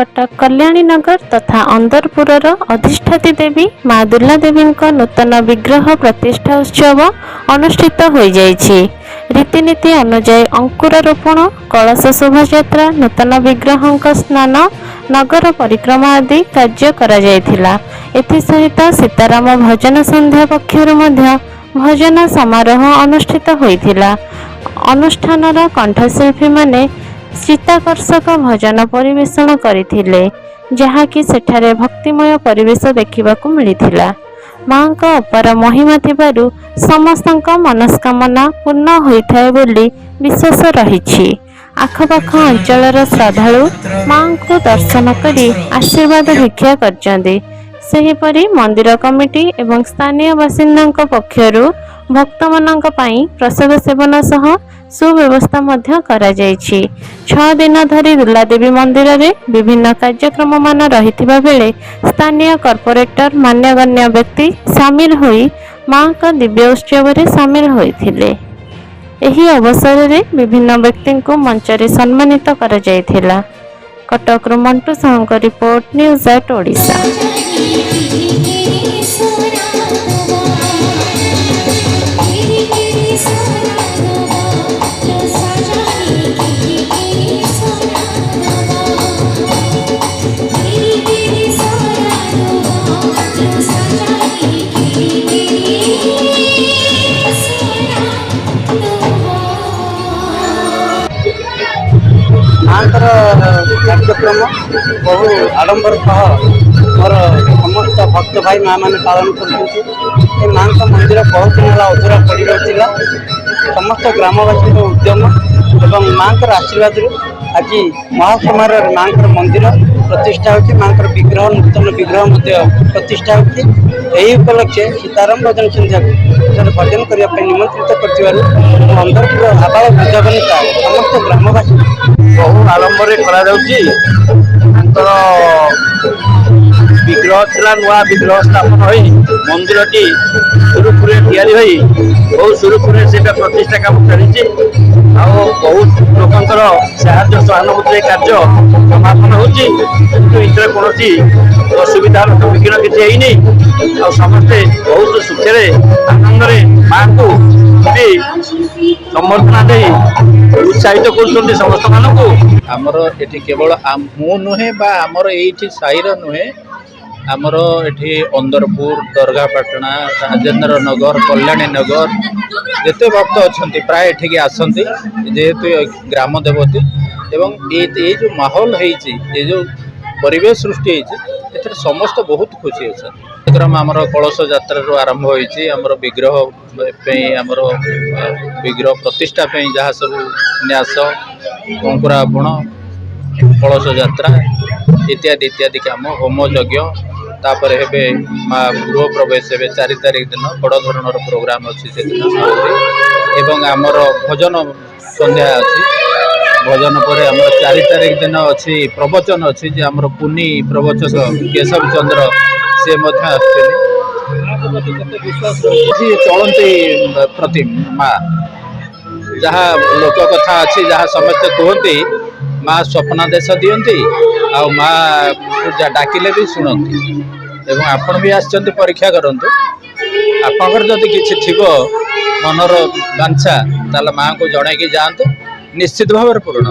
कटक कल्याणी नगर तथा अंदरपुरर अधिष्ठात्री देवी माँ दुर्ला देवी नूतन विग्रह प्रतिष्ठा उत्सव अनुष्ठित हो जाइछि। रीतिनीति अनुजाई अंकुरारोपण, कलश शोभायात्रा, नूतन विग्रह स्नान, नगर परिक्रमा आदि कार्य करा जायथिला। एथिसहित सीताराम भजन संध्या पक्षरु मध्य भजन समारोह अनुष्ठित होइथिला। अनुष्ठानर कंठशिल्पी माने चित्ताकर्षक भजन परिवेषण करथिले, जहाँकि सेठारे भक्तिमय परिवेश देखिबाकू मिलिथिला। माँ का अपार महिमा थिबारु समस्तक मनस्कामना पूर्ण होइथाय बोली विश्वास रहिछि। आखपाख अंचलर श्रद्धालु माँ को दर्शन करी आशीर्वाद भिक्षा करछन्ति। सेहिपरि मंदिर कमिटी एवं स्थानीय बासिंदा पक्षरु भक्तमानंक पई प्रसाद सेवन सह सुव्यवस्था मध्य करा जायछि। 6 दिन धरी दुर्लादेवी मंदिर रे विभिन्न कार्यक्रम मान रहिथिबा बेले स्थानीय कॉर्पोरेटर मान्यगण्य व्यक्ति शामिल होई माँ का दिव्य उत्सव रे शामिल होइथिले। एही अवसर रे विभिन्न व्यक्ति को मंच रे सम्मानित करा जायथिला। कटक रु मंटू साहू रिपोर्ट, न्यूज 8 ओडिशा। कार्यक्रम बहु आडंबर मोर समस्त भक्त भाई माँ मैंने पालन कर माँ का मंदिर बहुत दिन है अधूरा पड़ रही। समस्त ग्रामवासी उद्यम एवं माँ आशीर्वाद आज महासमार माँ मंदिर प्रतिष्ठा होती। माँ विग्रह नूतन विग्रह प्रतिष्ठा होती। उपलक्षे सीताराम भजन संध्या भजन करने निमंत्रित कर अंदरपुर आबाल वृद्ध बनिता समस्त ग्रामवासी बहु आडंबर विग्रह था नुआ विग्रह स्थापन हो मंदिर टी सुरुखुरे या बहुत सुरुखुरे से प्रतिष्ठा काम चली बहुत लोकंर साहाय्य सहानुभूति कार्य समापन होती। कौन असुविधार सम्मुखीन किसी है समस्ते बहुत सुखे आनंद माँ को सम्बर्धना दे उत्साहित कर समस्त मानक आमर ये केवल मु नुहे आमर ये साईर नुहे आमर ये अंदरपुर, दरगाहपाटना, राजेंद्र नगर, कल्याणी नगर जिते भक्त अच्छा प्राय ये आसती जेहेतु ग्राम देवती एवं ये जो माहौल है जो परिवेश सृष्टि होती समस्त बहुत खुशी अच्छा। कार्यक्रम आमर कलश यात्रा आरंभ होती विग्रह आमर विग्रह प्रतिष्ठा जहाँ सब न्यास, अंकुरारोपण, कलश यात्रा इत्यादि इत्यादि काम होम यज्ञ तापर हे माँ गृह प्रवेश हे 4 तारिख दिन बड़ धरणर प्रोग्राम अच्छी से दिन एवं आमर भजन संध्या अच्छी। भजन पर आम 4 तारिख दिन अच्छी प्रवचन अच्छी जे आमर पुनी प्रवचक केशव चंद्र से चलती प्रति माँ जहाँ लोक कथा अच्छी जहाँ समस्ते कहते माँ स्वप्नादेश दियंती आ माँ डाकिले भी शुणती एवं आपण भी आसचंती परीक्षा करंतु आपनकर जदि किछि थिबो मनर बांछा ताले माँ को जणे कि जांतु निश्चित भाव पूर्ण।